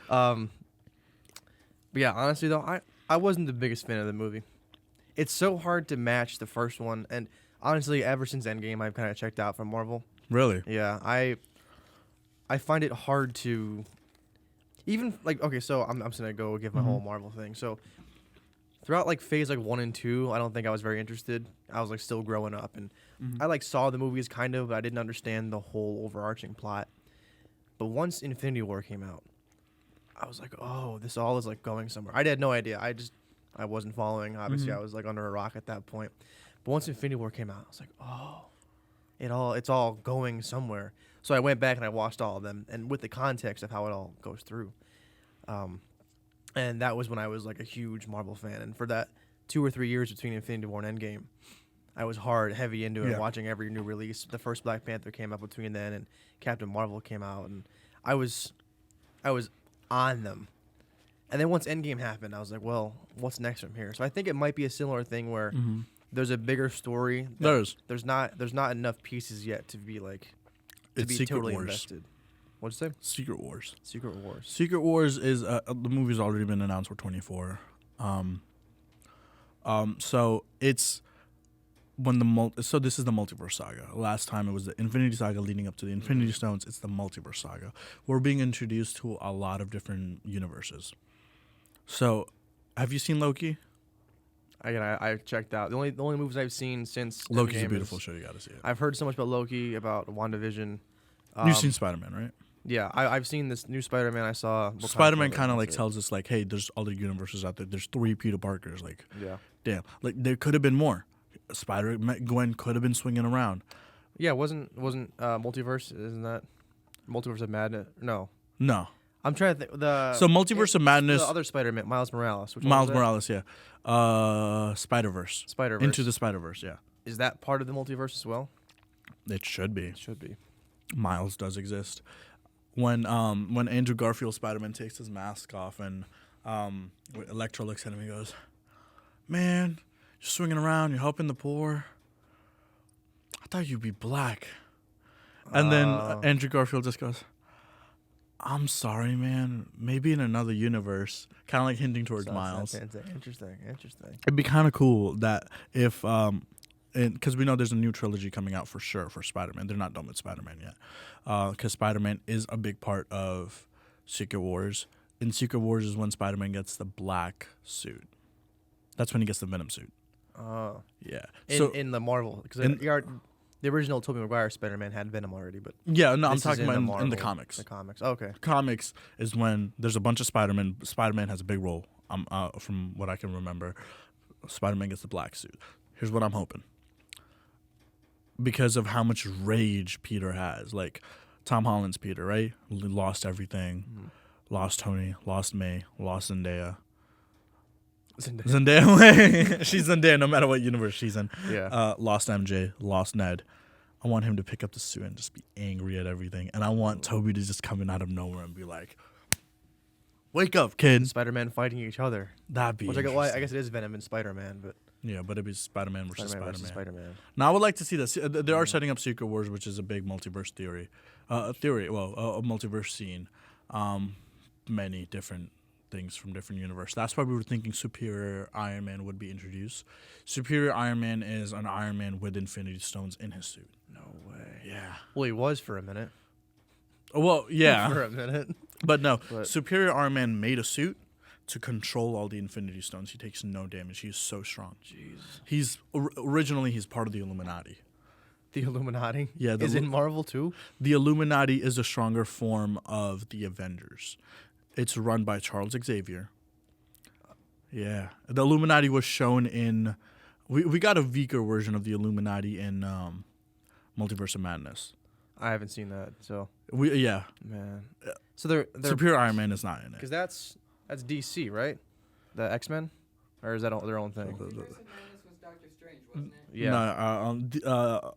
But yeah, honestly though, I wasn't the biggest fan of the movie. It's so hard to match the first one, and honestly, ever since Endgame, I've kind of checked out from Marvel. Really? Yeah, I find it hard to even like. Okay, so I'm just gonna go give my whole Marvel thing. So throughout like phase like 1 and 2, I don't think I was very interested. I was like still growing up, and I like saw the movies kind of, but I didn't understand the whole overarching plot. But once Infinity War came out, I was like, oh, this all is like going somewhere. I had no idea. I wasn't following. Obviously, I was like under a rock at that point. But once Infinity War came out, I was like, oh, it's all going somewhere. So I went back and I watched all of them, and with the context of how it all goes through. And that was when I was like a huge Marvel fan. And for that 2 or 3 years between Infinity War and Endgame, I was heavy into it, watching every new release. The first Black Panther came out between then, and Captain Marvel came out, and I was on them. And then once Endgame happened, I was like, well, what's next from here? So I think it might be a similar thing where there's a bigger story. There's not enough pieces yet to be like totally invested. What'd you say? Secret Wars. Secret Wars. Secret Wars is the movie's already been announced for 24. So it's when so this is the multiverse saga. Last time it was the Infinity Saga leading up to the Infinity Stones. It's the multiverse saga. We're being introduced to a lot of different universes. So, have you seen Loki? I checked out the only movies I've seen since Loki's Endgame a beautiful show. You got to see it. I've heard so much about Loki, about WandaVision. You've seen Spider-Man, right? Yeah, I've seen this new Spider-Man. I saw Wakanda Spider-Man Forever, kind of like that's it. tells us like, hey, there's other universes out there. There's 3 Peter Parkers. Like, Yeah. damn, like there could have been more. Gwen could have been swinging around. Yeah, wasn't Multiverse? Isn't that Multiverse of Madness? No, I'm trying to think. So Multiverse of Madness. The other Spider-Man, Miles Morales. Which one Miles was that? Morales, yeah. Spider-Verse. Spider-Verse. Into the Spider-Verse, yeah. Is that part of the multiverse as well? It should be. It should be. Miles does exist. When Andrew Garfield Spider-Man takes his mask off and Electro looks at him and goes, "Man, you're swinging around, you're helping the poor. I thought you'd be black." And then Andrew Garfield just goes, "I'm sorry, man. Maybe in another universe." Kind of like hinting towards Miles. Interesting. It'd be kind of cool that if, because we know there's a new trilogy coming out for sure for Spider-Man. They're not done with Spider-Man yet. Because Spider-Man is a big part of Secret Wars. In Secret Wars is when Spider-Man gets the black suit. That's when he gets the Venom suit. Oh. Yeah. In the Marvel, because the original Tobey Maguire Spider-Man had Venom already, but yeah, no, I'm this is talking about in Marvel, the comics. The comics. Okay. Comics is when there's a bunch of Spider-Man. Spider-Man has a big role. From what I can remember, Spider-Man gets the black suit. Here's what I'm hoping. Because of how much rage Peter has, like Tom Holland's Peter, right? Lost everything, lost Tony, lost May, lost Zendaya. Zendaya, she's Zendaya no matter what universe she's in. Yeah. Lost MJ, lost Ned. I want him to pick up the suit and just be angry at everything, and I want Toby to just come in out of nowhere and be like, "Wake up, kid!" Spider-Man fighting each other. That'd be. Which I guess it is Venom and Spider-Man, but yeah, but it'd be Spider-Man versus Spider-Man. Spider-Man. Now, I would like to see this. They are setting up Secret Wars, which is a big multiverse theory. A multiverse scene. Many different things from different universes. That's why we were thinking Superior Iron Man would be introduced. Superior Iron Man is an Iron Man with Infinity Stones in his suit. No way. Yeah. Well, he was for a minute. Well, yeah. For a minute. But no, Superior Iron Man made a suit to control all the Infinity Stones. He takes no damage. He's so strong. Jeez. He's originally he's part of the Illuminati. The Illuminati? Yeah. Is in Marvel too? The Illuminati is a stronger form of the Avengers. It's run by Charles Xavier. Yeah. The Illuminati was shown in... We got a weaker version of the Illuminati in Multiverse of Madness. I haven't seen that, so... Yeah. Man. So they're Superior Iron Man is not in it. Because that's DC, right? The X-Men? Or is that their own thing? Multiverse of Madness was Doctor Strange, wasn't it? Yeah. No,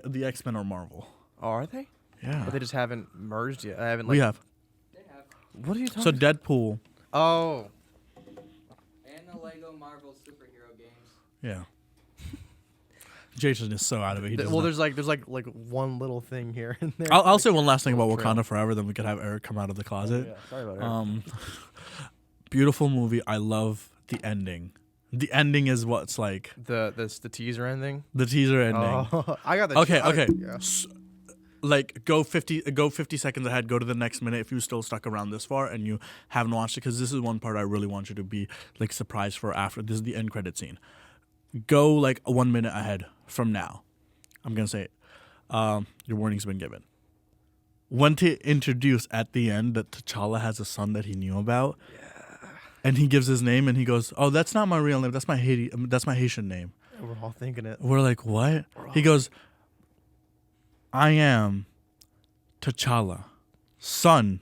the X-Men are Marvel. Oh, are they? Yeah. But they just haven't merged yet. We have. They have. What are you talking So Deadpool. Oh. And the Lego Marvel superhero games. Yeah. Jason is so out of it. He does Well, not- there's like one little thing here and there. I'll say one last thing about Trail. Wakanda Forever, then we could have Eric come out of the closet. Yeah, sorry about it. Beautiful movie. I love the ending. The ending is what's like the teaser ending. the teaser ending. Oh, I got the. Okay. Yeah. Like go 50 seconds ahead, go to the next minute if you still stuck around this far and you haven't watched it, because this is one part I really want you to be like surprised for after. This is the end credit scene. Go like 1 minute ahead from now. I'm gonna say it. Your warning's been given. When to introduce at the end that T'Challa has a son that he knew about, and he gives his name and he goes, "Oh, that's not my real name. That's my Haitian name." We're all thinking it. We're like, "What?" He goes, "I am T'Challa, son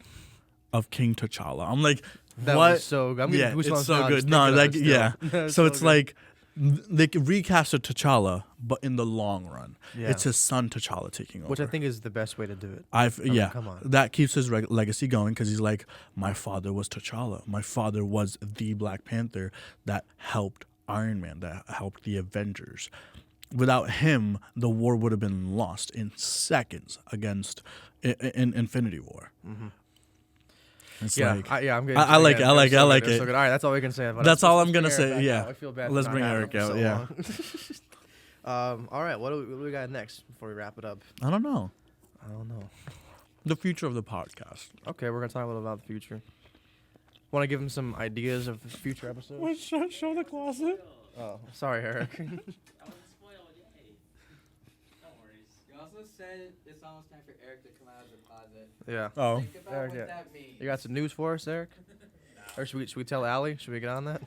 of King T'Challa." I'm like, That what? was so good. I'm getting Yeah, goosebumps it's so now good. just No, thinking of like, it still. yeah. That's So it's good. like they recasted T'Challa, but in the long run, Yeah. it's his son T'Challa taking over. Which I think is the best way to do it. Yeah, come on. that keeps his legacy going, because he's like, my father was T'Challa. My father was the Black Panther that helped Iron Man, that helped the Avengers. Without him, the war would have been lost in seconds against in Infinity War. Mm-hmm. It's Yeah, like, I'm good. I like it. I like it. I like So it. good. All right, that's all we can say about it. That's all Let's I'm gonna bring Eric say, back yeah. out. I feel bad. Let's for bring not Eric having him out, so long. All right, what do we got next before we wrap it up? I don't know. I don't know. The future of the podcast. Okay, we're gonna talk a little about the future. Want to give him some ideas of the future episodes? Show the closet. Oh, sorry, Eric. You also said it's almost time for Eric to come out of the closet. Yeah. Oh. Think about Eric, what yeah. that means. You got some news for us, Eric? Or should we tell Allie? Should we get on that?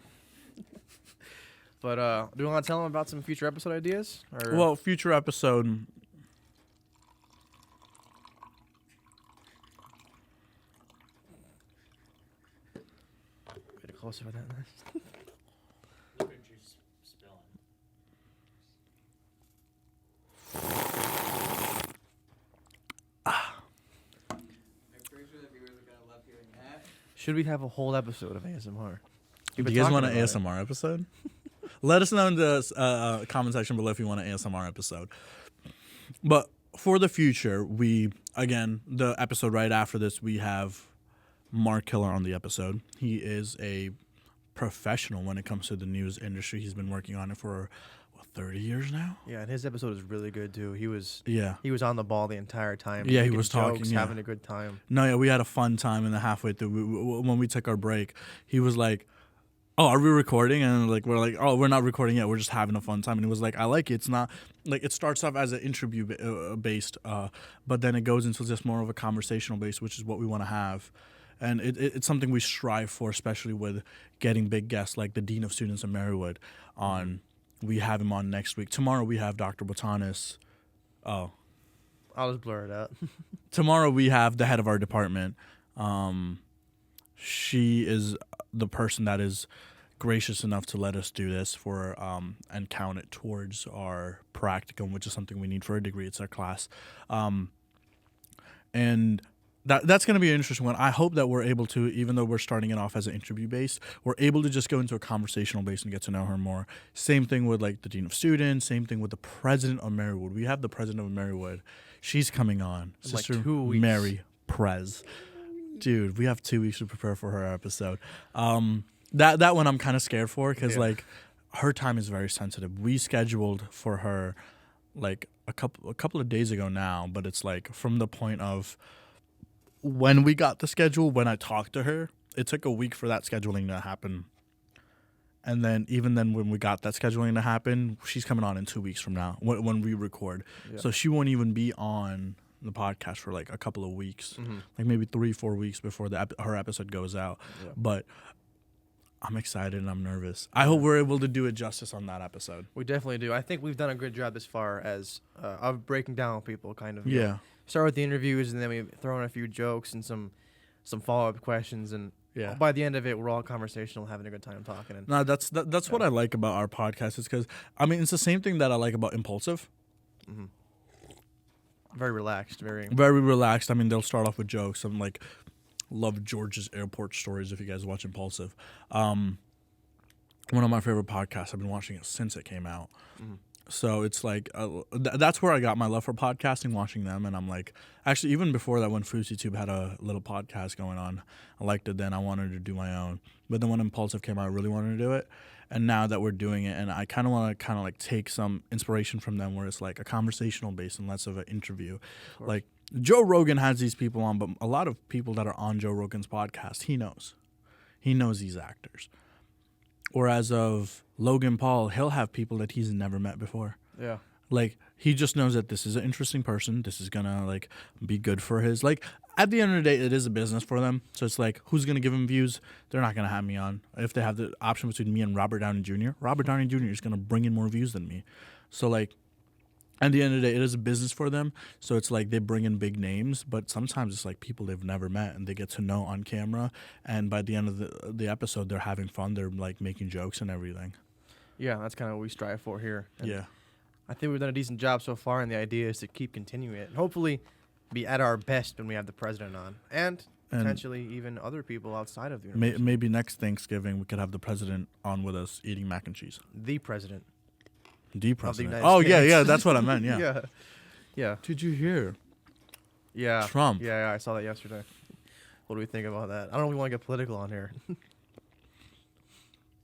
But do you want to tell him about some future episode ideas? Or Well, future episode. get it closer with that. Look at you spilling. I'm pretty sure the viewers are gonna love hearing that. Should we have a whole episode of ASMR? Do We've you been guys want talking an about it. ASMR episode? Let us know in the comment section below if you want an ASMR episode. But for the future, the episode right after this, we have Mark Killer on the episode. He is a professional when it comes to the news industry. He's been working on it for 30 years now. Yeah, and his episode is really good too. He was on the ball the entire time. Yeah, he making was talking, jokes, yeah. having a good time. No, yeah, we had a fun time, and then halfway through, when we took our break, he was like, "Oh, are we recording?" And like we're like, "Oh, we're not recording yet. We're just having a fun time." And he was like, "I like it. It's not like it starts off as an interview based, but then it goes into just more of a conversational base, which is what we want to have." And it's something we strive for, especially with getting big guests like the Dean of Students in Marywood on. We have him on next week. Tomorrow we have Dr. Botanis. Oh. I'll just blur it out. Tomorrow we have the head of our department. She is the person that is gracious enough to let us do this for and count it towards our practicum, which is something we need for a degree. It's our class. And that's going to be an interesting one. I hope that we're able to, even though we're starting it off as an interview based, we're able to just go into a conversational base and get to know her more. Same thing with like the dean of students. Same thing with the president of Marywood. We have the president of Marywood. She's coming on. In like Sister 2 weeks. Mary Prez. Dude, we have 2 weeks to prepare for her episode. That one I'm kind of scared for because like her time is very sensitive. We scheduled for her like a couple of days ago now, but it's like from the point of when we got the schedule, when I talked to her, it took a week for that scheduling to happen. And then even then when we got that scheduling to happen, she's coming on in 2 weeks from now when we record. Yeah. So she won't even be on the podcast for like a couple of weeks, like maybe 3-4 weeks before her episode goes out. Yeah. But I'm excited and I'm nervous. I hope we're able to do it justice on that episode. We definitely do. I think we've done a good job as far as of breaking down people kind of. Yeah. Start with the interviews and then we throw in a few jokes and some follow-up questions and Yeah. by the end of it we're all conversational, having a good time talking. And No, that's what I like about our podcast is because I mean it's the same thing that I like about Impulsive. very relaxed, very Relaxed. I mean they'll start off with jokes. I'm like love George's airport stories if you guys watch Impulsive. One of my favorite podcasts. I've been watching it since it came out. So it's like that's where I got my love for podcasting, watching them, and I'm like, actually, even before that, when FouseyTube had a little podcast going on, I liked it. Then I wanted to do my own, but then when Impulsive came out, I really wanted to do it. And now that we're doing it, and I kind of want to like take some inspiration from them, where it's like a conversational base and less of an interview. Like Joe Rogan has these people on, but a lot of people that are on Joe Rogan's podcast, he knows these actors. Whereas of Logan Paul, he'll have people that he's never met before. Yeah. Like, he just knows that this is an interesting person. This is going to, like, be good for his... Like, at the end of the day, it is a business for them. So it's like, who's going to give him views? They're not going to have me on. If they have the option between me and Robert Downey Jr., Robert Downey Jr. is going to bring in more views than me. So, like, at the end of the day, it is a business for them. So it's like they bring in big names, but sometimes it's like people they've never met and they get to know on camera. And by the end of the episode, they're having fun. They're, like, making jokes and everything. Yeah, that's kind of what we strive for here. And Yeah. I think we've done a decent job so far, and the idea is to keep continuing it. And hopefully be at our best when we have the president on. And potentially even other people outside of the university. Maybe next Thanksgiving we could have the president on with us eating mac and cheese. The president. The president. United Oh, yeah, States. yeah, that's what I meant, yeah. Yeah. Yeah. Did you hear? Yeah. Trump. Yeah, I saw that yesterday. What do we think about that? I don't know if we want to get political on here.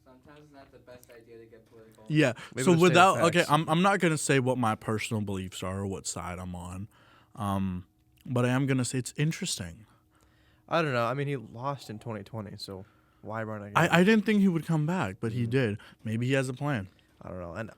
Sometimes it's not the best idea to get political. Yeah. Maybe So we'll stay without with okay, facts. I'm not gonna say what my personal beliefs are or what side I'm on, but I am gonna say it's interesting. I don't know. I mean, he lost in 2020, so why run again? I didn't think he would come back, but he did. Maybe he has a plan. I don't know. And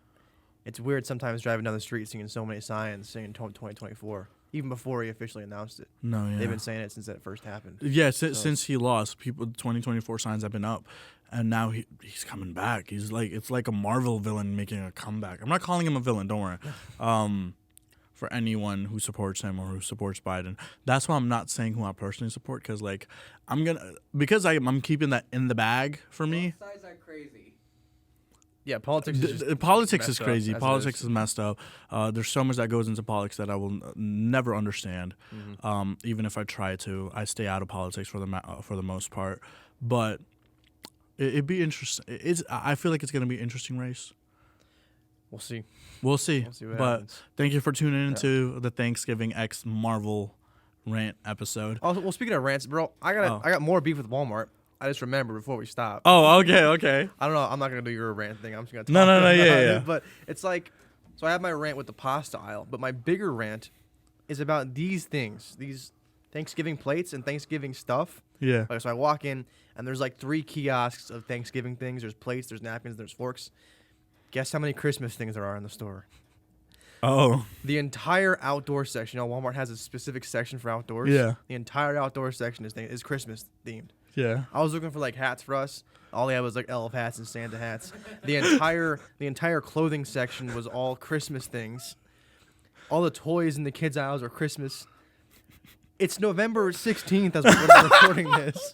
it's weird sometimes driving down the street seeing so many signs saying 2024, even before he officially announced it. No, yeah. They've been saying it since it first happened. Yeah, So- since he lost, 2024 signs have been up, and now he's coming back. He's like it's like a Marvel villain making a comeback. I'm not calling him a villain. Don't worry. For anyone who supports him or who supports Biden, that's why I'm not saying who I personally support because like I'm keeping that in the bag for me. Both sides are crazy. Yeah, politics is just Politics messed is up, crazy. as it Politics is. is messed up. There's so much that goes into politics that I will never understand. Mm-hmm. Even if I try to, I stay out of politics for the most part. But it'd be interesting. I feel like it's gonna be an interesting race. We'll see. We'll see. We'll see what But happens. thank you for tuning into the Thanksgiving X Marvel rant episode. Also, well, speaking of rants, bro, I got more beef with Walmart. I just remembered before we stop. Oh, okay. I don't know. I'm not gonna do your rant thing. I'm just gonna talk No, about yeah, it. yeah. But it's like, so I have my rant with the pasta aisle, but my bigger rant is about these things, these Thanksgiving plates and Thanksgiving stuff. Yeah. Like, so I walk in and there's like 3 kiosks of Thanksgiving things. There's plates, there's napkins, there's forks. Guess how many Christmas things there are in the store? Oh. The entire outdoor section. You know, Walmart has a specific section for outdoors. Yeah. The entire outdoor section is Christmas themed. Yeah. I was looking for like hats for us. All they had was like elf hats and Santa hats. The entire clothing section was all Christmas things. All the toys in the kids' aisles are Christmas. It's November 16th as we're recording this.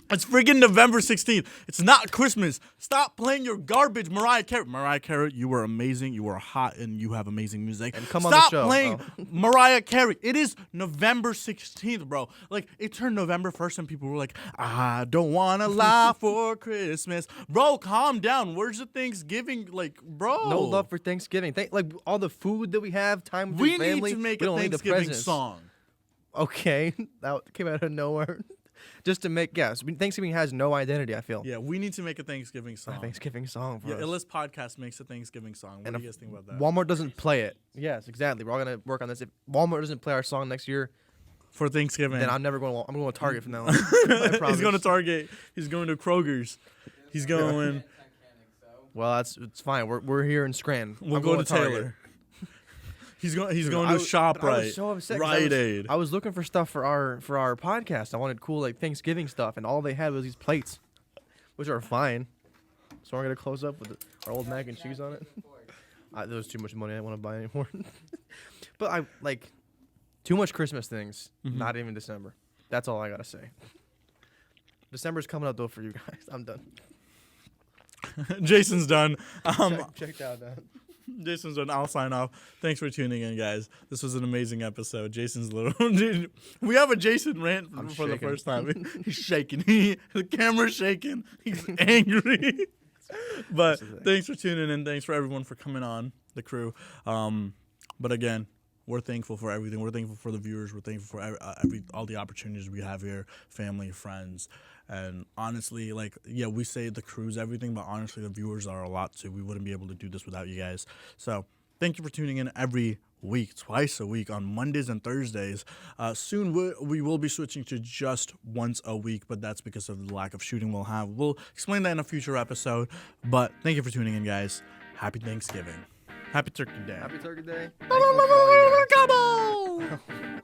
It's freaking November 16th. It's not Christmas. Stop playing your garbage, Mariah Carey. Mariah Carey, you were amazing. You were hot, and you have amazing music. And come on the Stop show. playing Mariah Carey. It is November 16th, bro. Like, it turned November 1st, and people were like, I don't want to lie for Christmas. Bro, calm down. Where's the Thanksgiving? Like, bro. No love for Thanksgiving. Like all the food that we have, time with We your family. need to make we a don't need the Thanksgiving presents. song. Okay, that came out of nowhere. Just to make Thanksgiving has no identity. I feel. Yeah, we need to make a Thanksgiving A song. Thanksgiving song for Yeah, us. Illis Podcast makes a Thanksgiving song. What And do if you guys think about that? Walmart doesn't play it. Yes, exactly. We're all gonna work on this. If Walmart doesn't play our song next year, For Thanksgiving. then I'm going to Target from now on. I promise. He's going to Target. He's going to Kroger's. He's going. Well, it's fine. We're here in Scranton. We'll I'm go going to Target. Taylor. He's going. He's Dude, going I to was- ShopRite. but I was so upset 'cause Rite Aid. I was looking for stuff for our podcast. I wanted cool like Thanksgiving stuff, and all they had was these plates, which are fine. So we're gonna close up with our old mac and cheese on it. There was too much money. I didn't want to buy anymore. But I like too much Christmas things. Mm-hmm. Not even December. That's all I gotta say. December's coming up though for you guys. I'm done. Jason's done. Checked out that. Jason's done. I'll sign off. Thanks for tuning in, guys. This was an amazing episode. Jason's little. We have a Jason rant for the shaking. first time. He's shaking. The camera's shaking. He's angry. But That's the thing. thanks for tuning in. Thanks for everyone for coming on, the crew. But again, we're thankful for everything. We're thankful for the viewers. We're thankful for all the opportunities we have here, family, friends. And honestly, like, yeah, we say the crew's everything, but honestly, the viewers are a lot too. We wouldn't be able to do this without you guys. So thank you for tuning in every week, twice a week on Mondays and Thursdays. Soon we will be switching to just once a week, but that's because of the lack of shooting we'll have. We'll explain that in a future episode. But thank you for tuning in, guys. Happy Thanksgiving. Happy Turkey Day. Happy Turkey Day. Thankful for all you guys. Come on!